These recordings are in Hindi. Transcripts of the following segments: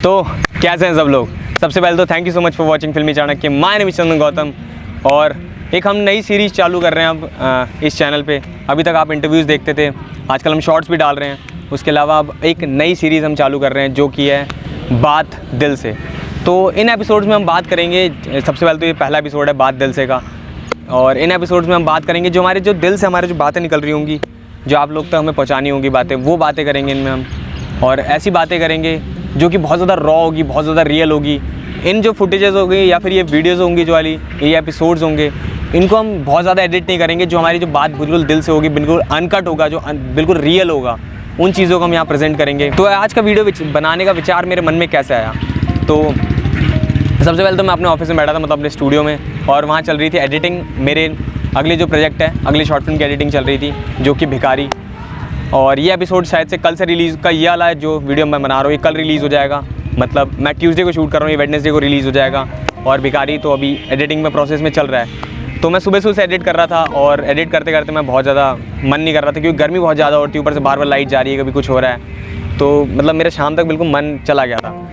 तो कैसे हैं सब लोग। सबसे पहले तो thank you so much for watching फिल्मी चाणक्य। माय नेम इज चंदन गौतम और एक हम नई सीरीज़ चालू कर रहे हैं अब इस चैनल पे। अभी तक आप इंटरव्यूज़ देखते थे, आजकल हम शॉर्ट्स भी डाल रहे हैं। उसके अलावा अब एक नई सीरीज़ हम चालू कर रहे हैं जो कि है बात दिल से। तो इन एपिसोड्स में हम बात करेंगे, सबसे पहले तो ये पहला एपिसोड है बात दिल से का, और इन एपिसोड्स में हम बात करेंगे जो हमारे जो दिल से हमारे जो बातें निकल रही होंगी, जो आप लोग तक हमें पहुँचानी होंगी बातें, वो बातें करेंगे इनमें हम। और ऐसी बातें करेंगे जो कि बहुत ज़्यादा रॉ होगी, बहुत ज़्यादा रियल होगी। इन जो फुटेजेस होगी या फिर ये वीडियोज़ होंगी जो वाली ये एपिसोड्स होंगे, इनको हम बहुत ज़्यादा एडिट नहीं करेंगे। जो हमारी जो बात बिल्कुल दिल से होगी, बिल्कुल अनकट होगा, जो बिल्कुल रियल होगा, उन चीज़ों को हम यहाँ प्रेजेंट करेंगे। तो आज का वीडियो बनाने का विचार मेरे मन में कैसे आया, तो सबसे पहले तो मैं अपने ऑफिस में बैठा था, मतलब अपने स्टूडियो में, और वहाँ चल रही थी एडिटिंग। मेरे अगले जो प्रोजेक्ट है, अगली शॉर्ट फिल्म की एडिटिंग चल रही थी जो कि भिखारी। और ये एपिसोड शायद से कल से रिलीज़ का ये वाला है जो वीडियो मैं बना रहा हूँ, ये कल रिलीज़ हो जाएगा। मतलब मैं ट्यूसडे को शूट कर रहा हूँ, ये वेडनेसडे को रिलीज़ हो जाएगा। और भिखारी तो अभी एडिटिंग में प्रोसेस में चल रहा है। तो मैं सुबह से एडिट कर रहा था और एडिट करते करते मैं बहुत ज़्यादा मन नहीं कर रहा था, क्योंकि गर्मी बहुत ज़्यादा होती है, ऊपर से बार बार लाइट जा रही है, कभी कुछ हो रहा है। तो मतलब मेरा शाम तक बिल्कुल मन चला गया था।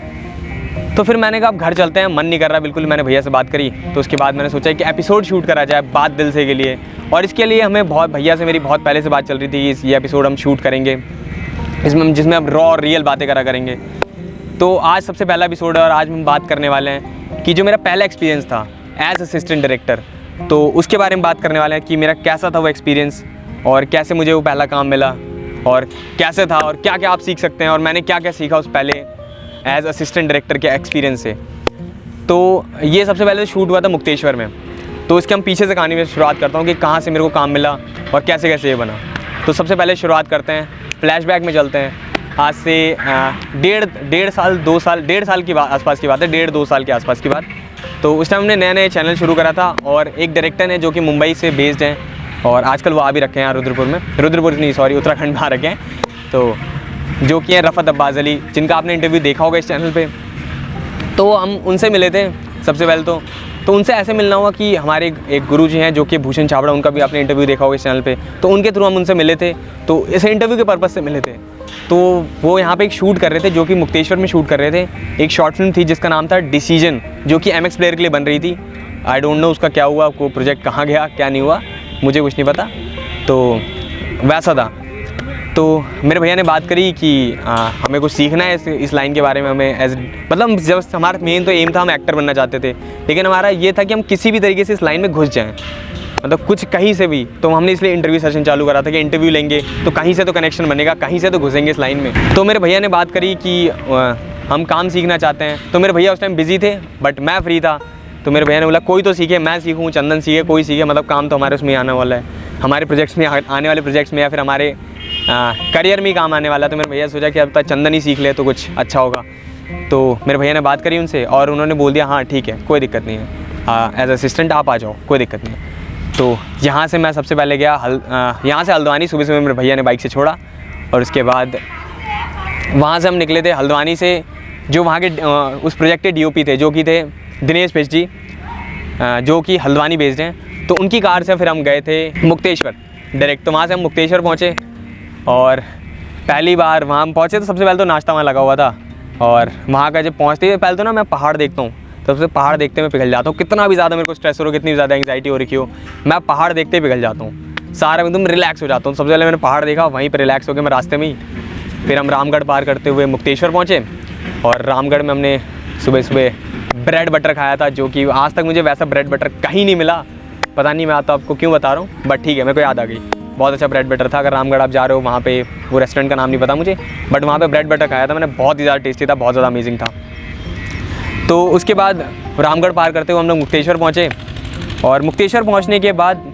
तो फिर मैंने कहा अब घर चलते हैं, मन नहीं कर रहा बिल्कुल। मैंने भैया से बात करी, तो उसके बाद मैंने सोचा कि एपिसोड शूट करा जाए बात दिल से के लिए। और इसके लिए हमें भैया से मेरी बहुत पहले से बात चल रही थी कि ये एपिसोड हम शूट करेंगे जिसमें हम रॉ और रियल बातें करेंगे। तो आज सबसे पहला एपिसोड है और आज हम बात करने वाले हैं कि जो मेरा पहला एक्सपीरियंस था एज असिस्टेंट डायरेक्टर, तो उसके बारे में बात करने वाले हैं कि मेरा कैसा था वो एक्सपीरियंस, और कैसे मुझे वो पहला काम मिला, और कैसे था, और क्या क्या आप सीख सकते हैं, और मैंने क्या क्या सीखा उस पहले एज असिस्टेंट डायरेक्टर के एक्सपीरियंस से। तो ये सबसे पहले शूट हुआ था मुक्तेश्वर में। तो इसके हम पीछे से कहानी में शुरुआत करता हूँ कि कहाँ से मेरे को काम मिला और कैसे कैसे ये बना। तो सबसे पहले शुरुआत करते हैं, फ्लैशबैक में चलते हैं। आज से डेढ़ साल की आसपास की बात है, 1.5-2 साल के आसपास की बात। तो उस टाइम हमने नया चैनल शुरू करा था, और एक डायरेक्टर है जो कि मुंबई से बेस्ड हैं, और आजकल वो आ भी रखे हैं उत्तराखंड में आ रखे हैं। तो जो कि हैं रफ़त अब्बास अली, जिनका आपने इंटरव्यू देखा होगा इस चैनल पे। तो हम उनसे मिले थे सबसे पहले तो उनसे ऐसे मिलना हुआ कि हमारे एक गुरु जी हैं जो कि भूषण छाबड़ा, उनका भी आपने इंटरव्यू देखा होगा इस चैनल पे। तो उनके थ्रू हम उनसे मिले थे, तो इस इंटरव्यू के पर्पज़ से मिले थे। तो वो यहाँ पे एक शूट कर रहे थे जो कि मुक्तेश्वर में शूट कर रहे थे। एक शॉर्ट फिल्म थी जिसका नाम था डिसीजन, जो कि MX प्लेयर के लिए बन रही थी। आई डोंट नो उसका क्या हुआ, वो प्रोजेक्ट कहाँ गया, क्या नहीं हुआ, मुझे कुछ नहीं पता। तो वैसा था। तो मेरे भैया ने बात करी कि हमें कुछ सीखना है इस लाइन के बारे में। हमें मतलब जब हमारा मेन तो एम था, हम एक्टर बनना चाहते थे, लेकिन हमारा ये था कि हम किसी भी तरीके से इस लाइन में घुस जाएं, मतलब कुछ कहीं से भी। तो हमने इसलिए इंटरव्यू सेशन चालू करा था कि इंटरव्यू लेंगे तो कहीं से तो कनेक्शन बनेगा, कहीं से तो घुसेंगे इस लाइन में। तो मेरे भैया ने बात करी कि हम काम सीखना चाहते हैं। तो मेरे भैया उस टाइम बिजी थे, बट मैं फ्री था। तो मेरे भैया ने बोला कोई तो सीखे, मैं सीखूँ, चंदन सीखे, कोई सीखे, मतलब काम तो हमारे उसमें आने वाला है, हमारे प्रोजेक्ट्स में, आने वाले प्रोजेक्ट्स में, या फिर हमारे करियर में ही काम आने वाला है। तो मेरे भैया सोचा कि अब तक चंदन ही सीख ले तो कुछ अच्छा होगा। तो मेरे भैया ने बात करी उनसे और उन्होंने बोल दिया हाँ ठीक है, कोई दिक्कत नहीं है, एज असिस्टेंट आप आ जाओ, कोई दिक्कत नहीं है। तो यहाँ से मैं सबसे पहले गया यहाँ से हल्द्वानी। सुबह मेरे भैया ने बाइक से छोड़ा, और उसके बाद वहाँ से हम निकले थे हल्द्वानी से। जो वहाँ के उस प्रोजेक्ट के DOP थे जो कि थे दिनेश पेश जी, जो कि हल्द्वानी बेस्ड हैं। तो उनकी कार से फिर हम गए थे मुक्तेश्वर डायरेक्ट। तो वहाँ से हम मुक्तेश्वर पहुँचे, और पहली बार वहाँ हम पहुँचे तो सबसे पहले तो नाश्ता वहाँ लगा हुआ था। और वहाँ का जब पहुँचते ही पहले तो ना मैं पहाड़ देखता हूँ, सबसे पहाड़ देखते मैं पिघल जाता हूँ। कितना भी ज़्यादा मेरे को स्ट्रेस हो, कितनी ज़्यादा एंग्जाइटी हो रखी हो, मैं पहाड़ देखते ही पिघल जाता हूँ, सारा एकदम रिलैक्स हो जाता हूँ। सबसे पहले मैंने पहाड़ देखा, वहीं पर रिलैक्स हो गया मैं रास्ते में ही। फिर हम रामगढ़ पार करते हुए मुक्तेश्वर पहुँचे, और रामगढ़ में हमने सुबह ब्रेड बटर खाया था, जो कि आज तक मुझे वैसा ब्रेड बटर कहीं नहीं मिला। पता नहीं, मैं तो आपको क्यों बता रहा हूँ, बट ठीक है, मेरे को याद आ गई। बहुत अच्छा ब्रेड बटर था। अगर रामगढ़ आप जा रहे हो वहाँ पे, वो रेस्टोरेंट का नाम नहीं पता मुझे, बट वहाँ पे ब्रेड बटर खाया था मैंने, बहुत ही ज़्यादा टेस्टी था, बहुत ज़्यादा अमेजिंग था। तो उसके बाद रामगढ़ पार करते हुए हम लोग मुक्तेश्वर पहुँचे, और मुक्तेश्वर पहुँचने के बाद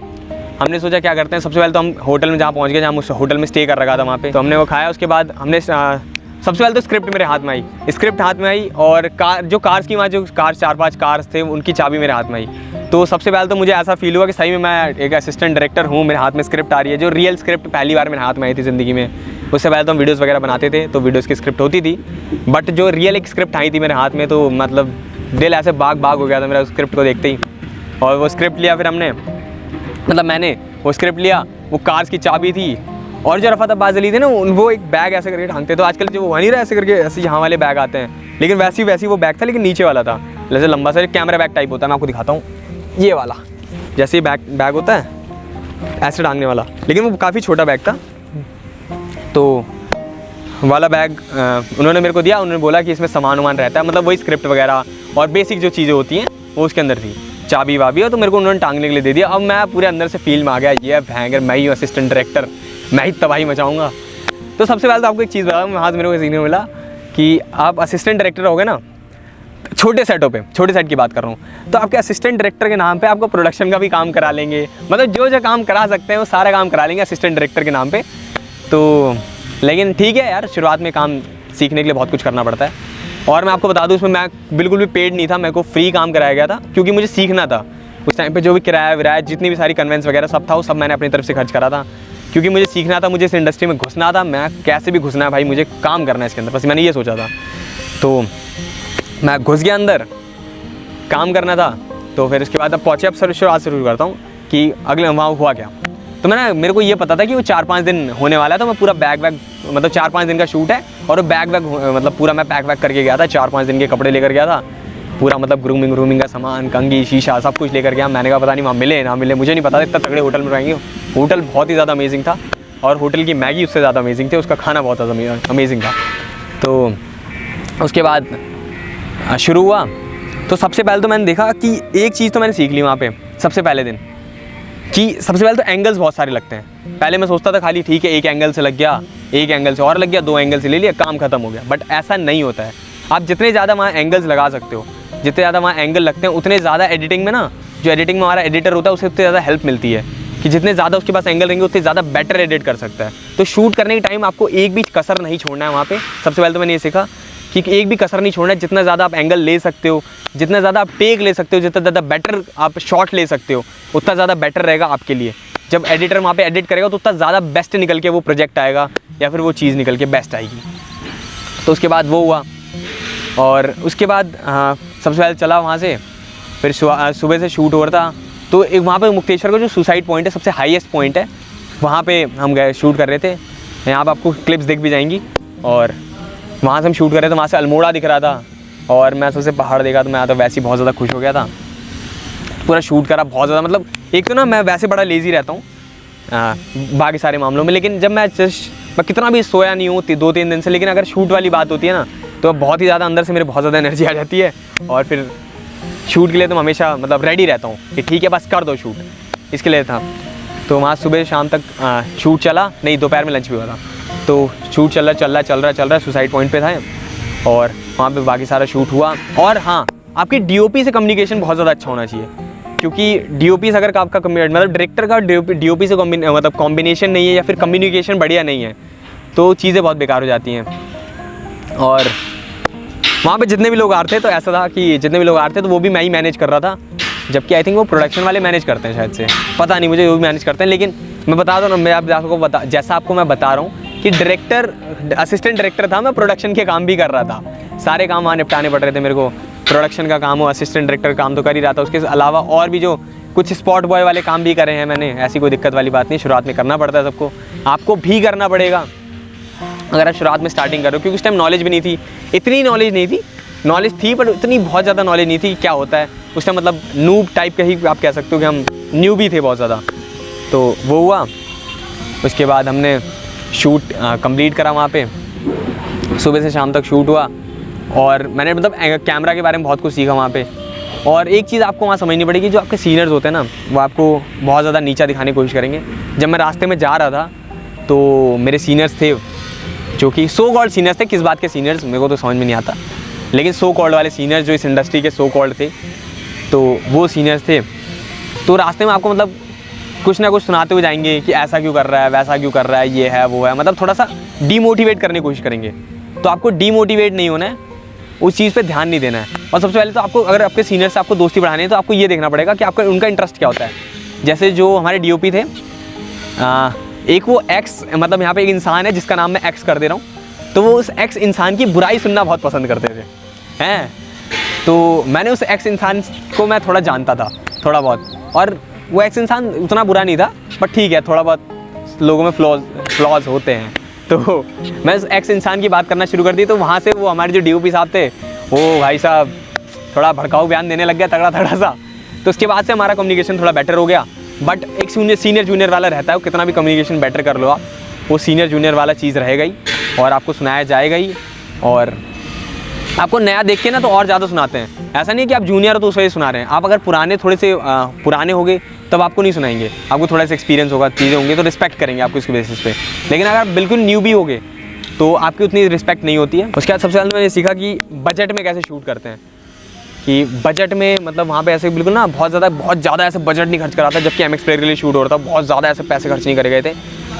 हमने सोचा क्या करते हैं। सबसे पहले तो हम होटल में जहाँ पहुँच गए, जहाँ उस होटल में स्टे कर रखा था वहाँ पे, तो हमने वो खाया। उसके बाद हमने सबसे पहले तो स्क्रिप्ट मेरे हाथ में आई, और कार्स की वहाँ जो कार्स 4-5 कार्स थे उनकी चाबी मेरे हाथ में आई। तो सबसे पहले तो मुझे ऐसा फील हुआ कि सही में मैं एक असिस्टेंट डायरेक्टर हूँ, मेरे हाथ में स्क्रिप्ट आ रही है, जो रियल स्क्रिप्ट पहली बार मेरे हाथ में आई थी ज़िंदगी में। उससे पहले तो हम वीडियोज़ वगैरह बनाते थे, तो वीडियोज़ की स्क्रिप्ट होती थी, बट जो रियल एक स्क्रिप्ट आई थी मेरे हाथ में, तो मतलब दिल ऐसे बाग हो गया था मेरा उस स्क्रिप्ट को देखते ही। और वो स्क्रिप्ट लिया, फिर मैंने वो स्क्रिप्ट लिया, वो कार्स की चाबी थी, और जो रफ़त अब्बास अली थे ना, वो एक बैग ऐसे करके टांगते, तो आजकल जो वो नहीं रहा ऐसे करके ऐसे यहाँ वाले बैग आते हैं, लेकिन वैसी वो बैग था, लेकिन नीचे वाला था, जैसे लंबा सा कैमरा बैग टाइप होता है। मैं आपको दिखाता हूँ, ये वाला जैसे बैग होता है ऐसे टांगने वाला, लेकिन वो काफ़ी छोटा बैग था। तो वाला बैग उन्होंने मेरे को दिया, उन्होंने बोला कि इसमें सामान वामान रहता है, मतलब वही स्क्रिप्ट वगैरह और बेसिक जो चीज़ें होती हैं वो उसके अंदर थी, चाबी वाबी, तो मेरे को उन्होंने टांगने के लिए दे दिया। अब मैं पूरे अंदर से फील में आ गया, ये भयंकर, मैं ही असिस्टेंट डायरेक्टर, मैं ही तबाही मचाऊंगा। तो सबसे पहले तो आपको एक चीज़ बताऊँ, वहाँ से मेरे को सीखने को मिला कि आप असिस्टेंट डायरेक्टर हो गए ना, छोटे सेटों पे, छोटे सेट की बात कर रहा हूँ, तो आपके असिस्टेंट डायरेक्टर के नाम पे आपको प्रोडक्शन का भी काम करा लेंगे, मतलब जो काम करा सकते हैं वो सारा काम करा लेंगे असिस्टेंट डायरेक्टर के नाम पे। तो लेकिन ठीक है यार, शुरुआत में काम सीखने के लिए बहुत कुछ करना पड़ता है। और मैं आपको बता दूँ, इसमें मैं बिल्कुल भी पेड नहीं था, मेरे को फ्री काम कराया गया था, क्योंकि मुझे सीखना था। उस टाइम पे जो भी किराया विराया जितनी भी सारी कन्वेंस वगैरह सब था, वो सब मैंने अपनी तरफ से खर्च करा था, क्योंकि मुझे सीखना था, मुझे इस इंडस्ट्री में घुसना था। मैं कैसे भी घुसना है भाई, मुझे काम करना है इसके अंदर, बस मैंने ये सोचा था। तो मैं घुस गया अंदर, काम करना था। तो फिर उसके बाद अब पहुँचे, अब शुरुआत से शुरू करता हूँ कि अगले वहाँ हुआ क्या। तो मेरे को ये पता था कि वो 4-5 दिन होने वाला है, तो मैं पूरा बैग मतलब 4-5 दिन का शूट है, और वो बैग मतलब पूरा मैं पैक करके गया था, 4-5 दिन के कपड़े लेकर गया था पूरा, मतलब ग्रूमिंग का सामान, कंघी, शीशा सब कुछ लेकर गया। मैंने कहा पता नहीं वहाँ मिले ना मिले, मुझे नहीं पता था, इतना तगड़े होटल में रहेंगे। होटल बहुत ही ज़्यादा अमेजिंग था, और होटल की मैगी उससे ज़्यादा अमेजिंग थी, उसका खाना बहुत ज़्यादा अमेजिंग था। तो उसके बाद शुरू हुआ। तो सबसे पहले तो मैंने देखा कि एक चीज़ तो मैंने सीख ली वहाँ पे सबसे पहले दिन, कि सबसे पहले तो एंगल्स बहुत सारे लगते हैं। पहले मैं सोचता था खाली ठीक है, एक एंगल से लग गया, एक एंगल से और लग गया, 2 एंगल से ले लिया, काम खत्म हो गया। बट ऐसा नहीं होता है। आप जितने ज़्यादा वहाँ एंगल्स लगा सकते हो, जितने ज़्यादा वहाँ एंगल लगते हैं, उतने ज़्यादा एडिटिंग में ना, जो एडिटिंग में हमारा एडिटर होता है उसे उतनी ज़्यादा हेल्प मिलती है, कि जितने ज़्यादा उसके पास एंगल रहेंगे उतने ज़्यादा बेटर एडिट कर सकता है। तो शूट करने के टाइम आपको एक भी कसर नहीं छोड़ना है वहाँ पे। सबसे पहले तो मैंने ये सीखा कि एक भी कसर नहीं छोड़ना है। जितना ज़्यादा आप एंगल ले सकते हो, जितना ज़्यादा आप टेक ले सकते हो, जितना ज़्यादा बेटर आप शॉट ले सकते हो, उतना ज़्यादा बेटर रहेगा आपके लिए। जब एडिटर वहाँ पे एडिट करेगा तो उतना ज़्यादा बेस्ट निकल के वो प्रोजेक्ट आएगा, या फिर वो चीज़ निकल के बेस्ट आएगी। तो उसके बाद वो हुआ, और उसके बाद सबसे पहले चला वहाँ से, फिर सुबह से शूट हो रहा था। तो एक वहाँ पे मुक्तेश्वर का जो सुसाइड पॉइंट है, सबसे हाईएस्ट पॉइंट है, वहाँ पे हम गए, शूट कर रहे थे। यहाँ पर आपको क्लिप्स दिख भी जाएंगी। और वहाँ से हम शूट कर रहे थे, वहाँ से अल्मोड़ा दिख रहा था, और मैं सबसे पहाड़ देखा तो मैं तो वैसे ही बहुत ज़्यादा खुश हो गया था। पूरा शूट करा बहुत ज़्यादा, मतलब एक तो ना मैं वैसे बड़ा लेज़ी रहता हूँ बाकी सारे मामलों में, लेकिन जब मैं कितना भी सोया नहीं हूँ 2-3 दिन से, लेकिन अगर शूट वाली बात होती है ना, तो बहुत ही ज़्यादा अंदर से मेरे बहुत ज़्यादा एनर्जी आ जाती है। और फिर शूट के लिए तो हमेशा मतलब रेडी रहता हूँ कि ठीक है बस कर दो शूट, इसके लिए था। तो वहाँ सुबह शाम तक शूट चला, नहीं दोपहर में लंच भी हुआ था। तो शूट चल रहा सुसाइड पॉइंट पे था, और वहाँ पे बाकी सारा शूट हुआ। और हाँ, आपकी डीओपी से कम्युनिकेशन बहुत ज़्यादा अच्छा होना चाहिए, क्योंकि डीओपी से अगर आपका मतलब डायरेक्टर का डीओपी से मतलब कॉम्बिनेशन नहीं है, या फिर कम्युनिकेशन बढ़िया नहीं है, तो चीज़ें बहुत बेकार हो जाती हैं। और वहाँ पे जितने भी लोग आ रहे थे, तो ऐसा था कि जितने भी लोग आ रहे थे तो वो भी मैं ही मैनेज कर रहा था, जबकि आई थिंक वो प्रोडक्शन वाले मैनेज करते हैं शायद से, पता नहीं मुझे, वो भी मैनेज करते हैं। लेकिन मैं बता दूँ ना, मैं आपको जैसा आपको मैं बता रहा हूँ कि असिस्टेंट डायरेक्टर था, मैं प्रोडक्शन के काम भी कर रहा था। सारे काम वहाँ निपटाने पड़ रहे थे मेरे को, प्रोडक्शन का काम हो, असिस्टेंट डायरेक्टर काम तो कर ही रहा था, उसके अलावा और भी जो कुछ स्पॉट बॉय वाले काम भी करे हैं मैंने। ऐसी कोई दिक्कत वाली बात नहीं, शुरुआत में करना पड़ता है सबको, आपको भी करना पड़ेगा अगर आप शुरुआत में स्टार्टिंग करो, क्योंकि उस टाइम नॉलेज भी नहीं थी, इतनी नॉलेज नहीं थी, नॉलेज थी पर इतनी बहुत ज़्यादा नॉलेज नहीं थी क्या होता है उस टाइम, मतलब नूब टाइप का ही आप कह सकते हो कि हम न्यू भी थे बहुत ज़्यादा। तो वो हुआ, उसके बाद हमने शूट कंप्लीट करा वहाँ पे, सुबह से शाम तक शूट हुआ, और मैंने मतलब कैमरा के बारे में बहुत कुछ सीखा वहाँ पे। और एक चीज़ आपको वहाँ समझनी पड़ेगी, जो आपके सीनियर्स होते हैं ना, वो आपको बहुत ज़्यादा नीचा दिखाने की कोशिश करेंगे। जब मैं रास्ते में जा रहा था तो मेरे सीनियर्स थे, जो कि सो कॉल्ड सीनियर्स थे, किस बात के सीनियर्स मेरे को तो समझ में नहीं आता, लेकिन सो कॉल्ड वाले सीनियर्स जो इस इंडस्ट्री के सो कॉल्ड थे, तो वो सीनियर्स थे। तो रास्ते में आपको मतलब कुछ ना कुछ सुनाते हुए जाएंगे कि ऐसा क्यों कर रहा है, वैसा क्यों कर रहा है, ये है वो है, मतलब थोड़ा सा डीमोटिवेट करने की कोशिश करेंगे। तो आपको डीमोटिवेट नहीं होना है, उस चीज़ पे ध्यान नहीं देना है। और सबसे पहले तो आपको, अगर आपके सीनियर से आपको दोस्ती बढ़ानी है, तो आपको ये देखना पड़ेगा कि आपका उनका इंटरेस्ट क्या होता है। जैसे जो हमारे डीओपी थे, एक वो एक्स, मतलब यहाँ पे एक इंसान है जिसका नाम मैं एक्स कर दे रहा हूँ, तो वो उस एक्स इंसान की बुराई सुनना बहुत पसंद करते थे हैं। तो मैंने उस एक्स इंसान को मैं थोड़ा जानता था, थोड़ा बहुत, और वो एक्स इंसान उतना बुरा नहीं था, बट ठीक है थोड़ा बहुत लोगों में फ्लॉज फ्लॉज होते हैं। तो मैं उस एक्स इंसान की बात करना शुरू कर दी, तो वहाँ से वो हमारे जो DOP साहब थे वो भाई साहब थोड़ा भड़काऊ बयान देने लग गया तगड़ा तगड़ा सा। तो उसके बाद से हमारा कम्युनिकेशन थोड़ा बेटर हो गया। बट एक सीनियर जूनियर वाला रहता है, वो कितना भी कम्युनिकेशन बेटर कर लो आप, वो सीनियर जूनियर वाला चीज़ रहेगा ही और आपको सुनाया जाएगा ही। और आपको नया देख के ना तो और ज़्यादा सुनाते हैं। ऐसा नहीं है कि आप जूनियर हो तो उस वजह से सुना रहे हैं। आप अगर पुराने थोड़े से पुराने होगे तब आपको नहीं सुनाएंगे, आपको थोड़ा सा एक्सपीरियंस होगा, चीज़ें होंगी तो रिस्पेक्ट करेंगे आपको इसके बेसिस पे। लेकिन अगर आप बिल्कुल न्यू भी होगे तो आपकी उतनी रिस्पेक्ट नहीं होती है। उसके बाद सबसे पहले मैंने सीखा कि बजट में कैसे शूट करते हैं, कि बजट में मतलब वहाँ पे ऐसे बिल्कुल ना बहुत ज़्यादा ऐसे बजट नहीं खर्च करा था। जबकि MX प्लेयर के लिए शूट हो रहा था, बहुत ज़्यादा ऐसे पैसे खर्च नहीं करे गए थे।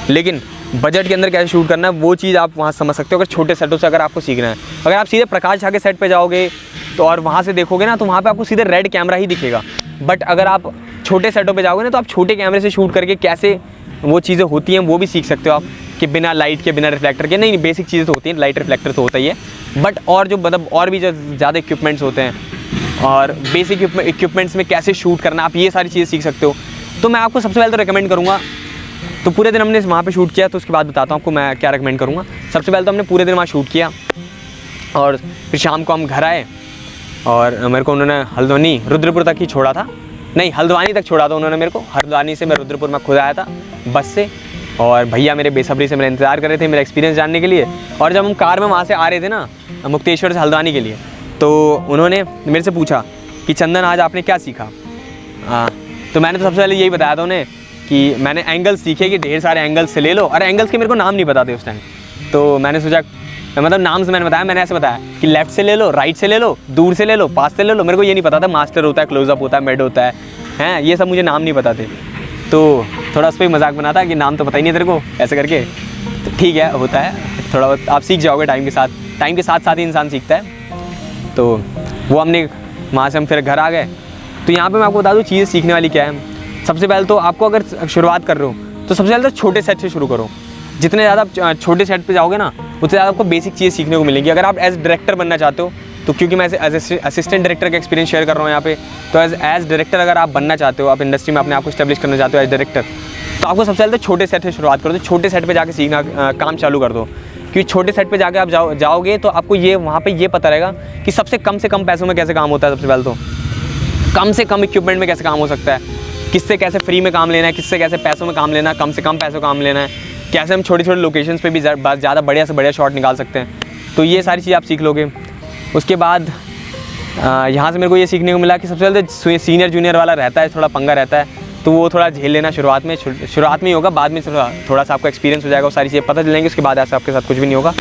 लेकिन बजट के अंदर कैसे शूट करना है वो चीज़ आप वहाँ समझ सकते हो अगर छोटे सेटों से अगर आपको सीखना है। अगर आप सीधे प्रकाश झा के सेट पे जाओगे तो और वहाँ से देखोगे ना तो वहाँ पे आपको सीधे रेड कैमरा ही दिखेगा। बट अगर आप छोटे सेटों पे जाओगे ना तो आप छोटे कैमरे से शूट करके कैसे वो चीज़ें होती हैं वो भी सीख सकते हो आप, कि बिना लाइट के बिना रिफ्लेक्टर के। नहीं बेसिक चीज़ें तो होती हैं, लाइट रिफ्लेक्टर तो होता ही है, बट और जो मतलब और भी जो ज़्यादा इक्विपमेंट्स होते हैं और बेसिक इक्विपमेंट्स में कैसे शूट करना, आप ये सारी चीज़ें सीख सकते हो। तो मैं आपको सबसे पहले तो रिकमेंड करूँगा, तो पूरे दिन हमने वहाँ पे शूट किया तो उसके बाद बताता हूँ आपको मैं क्या रिकमेंड करूँगा। सबसे पहले तो हमने पूरे दिन वहाँ शूट किया और फिर शाम को हम घर आए और मेरे को उन्होंने हल्द्वानी रुद्रपुर तक ही छोड़ा था, नहीं हल्द्वानी तक छोड़ा था उन्होंने मेरे को। हल्द्वानी से मैं रुद्रपुर में खुद आया था बस से, और भैया मेरे बेसब्री से मेरा इंतज़ार कर रहे थे मेरा एक्सपीरियंस जानने के लिए। और जब हम कार में वहाँ से आ रहे थे ना मुक्तेश्वर से हल्द्वानी के लिए, तो उन्होंने मेरे से पूछा कि चंदन आज आपने क्या सीखा। तो मैंने तो सबसे पहले यही बताया था उन्हें कि मैंने एंगल्स सीखे कि ढेर सारे एंगल्स से ले लो, और एंगल्स के मेरे को नाम नहीं पता थे उस टाइम। तो मैंने सोचा मतलब नाम से मैंने बताया, मैंने ऐसे बताया कि लेफ्ट से ले लो, राइट से ले लो, दूर से ले लो, पास से ले लो। मेरे को ये नहीं पता था मास्टर होता है, क्लोजअप होता है, मिड होता है, हैं ये सब मुझे नाम नहीं पता थे। तो थोड़ा उस पर मजाक बना था कि नाम तो पता ही नहीं तेरे को ऐसे करके। तो ठीक है होता है, थोड़ा बहुत आप सीख जाओगे टाइम के साथ ही इंसान सीखता है। तो वो हमने वहाँ से हम फिर घर आ गए। तो यहाँ पर मैं आपको बता दूँ चीज़ें सीखने वाली क्या है। सबसे पहले तो आपको अगर शुरुआत कर रहे हो तो सबसे पहले तो छोटे सेट से शुरू करो। जितने ज़्यादा आप छोटे सेट पे जाओगे ना उतने ज़्यादा आपको बेसिक चीज़ें सीखने को मिलेंगी। अगर आप एज डायरेक्टर बनना चाहते हो तो, क्योंकि मैं एज असिस्टेंट डायरेक्टर का एक्सपीरियंस शेयर कर रहा हूँ यहाँ पे, तो एज डायरेक्टर अगर आप बनना चाहते हो, आप इंडस्ट्री में अपने आप को स्टैब्लिश करना चाहते हो एज डायरेक्टर, तो आपको सबसे पहले तो छोटे सेट से शुरुआत करो। तो छोटे सेट पर जाकर सीखना काम चालू कर दो, क्योंकि छोटे सेट पर जाकर आप जाओगे तो आपको ये वहाँ पर ये पता रहेगा कि सबसे कम पैसों में कैसे काम होता है। सबसे पहले तो कम से कम इक्विपमेंट में कैसे काम हो सकता है, किससे कैसे फ्री में काम लेना है, किससे कैसे पैसों में काम लेना है, कम से कम पैसों काम लेना है, कैसे हम छोटे छोटे लोकेशंस पे भी ज़्यादा बढ़िया से बढ़िया शॉट निकाल सकते हैं। तो ये सारी चीज़ आप सीख लोगे। उसके बाद यहाँ से मेरे को ये सीखने को मिला कि सबसे पहले तो सीनियर जूनियर वाला रहता है, थोड़ा पंगा रहता है, तो वो थोड़ा झेल लेना शुरुआत में ही होगा। बाद में थोड़ा सा आपको एक्सपीरियंस हो जाएगा, वो सारी चीज़ें पता चलेंगी, उसके बाद ऐसा आपके साथ कुछ भी नहीं होगा।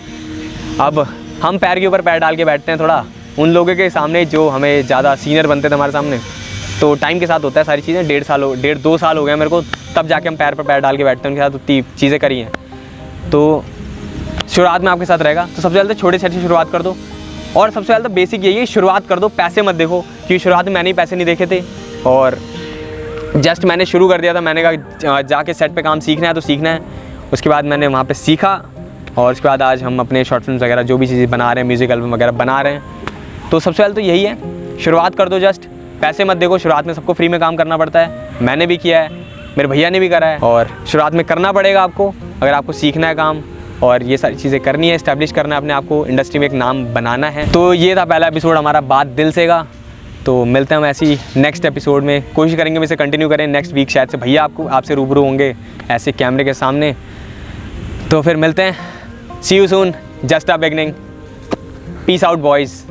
अब हम पैर के ऊपर पैर डाल के बैठते हैं थोड़ा उन लोगों के सामने जो हमें ज़्यादा सीनियर बनते थे हमारे सामने। तो टाइम के साथ होता है सारी चीज़ें। 1.5-2 साल हो गए मेरे को, तब जाके हम पैर पर पैर डाल के बैठते हैं, उनके साथ उतनी चीज़ें करी हैं। तो शुरुआत में आपके साथ रहेगा। तो सबसे पहले तो छोटे सेट से शुरुआत कर दो, और सबसे पहले तो बेसिक यही है, शुरुआत कर दो, पैसे मत देखो, क्योंकि शुरुआत में मैंने ही पैसे नहीं देखे थे और जस्ट मैंने शुरू कर दिया था। मैंने कहा जाके सेट पे काम सीखना है तो सीखना है। उसके बाद मैंने वहाँ पे सीखा और उसके बाद आज हम अपने शॉर्ट फिल्म वगैरह जो भी चीज़ें बना रहे हैं, म्यूज़िक एल्बम वगैरह बना रहे हैं। तो सबसे पहले तो यही है, शुरुआत कर दो, जस्ट पैसे मत देखो। शुरुआत में सबको फ्री में काम करना पड़ता है, मैंने भी किया है, मेरे भैया ने भी करा है, और शुरुआत में करना पड़ेगा आपको अगर आपको सीखना है काम और ये सारी चीज़ें करनी है, इस्टेब्लिश करना है अपने आप को, इंडस्ट्री में एक नाम बनाना है। तो ये था पहला एपिसोड हमारा बात दिल से का। तो मिलते हैं हम ऐसी नेक्स्ट एपिसोड में, कोशिश करेंगे हम इसे कंटिन्यू करें। नेक्स्ट वीक शायद से भैया आपसे रूबरू होंगे ऐसे कैमरे के सामने। तो फिर मिलते हैं, see you soon, just a beginning, peace out boys.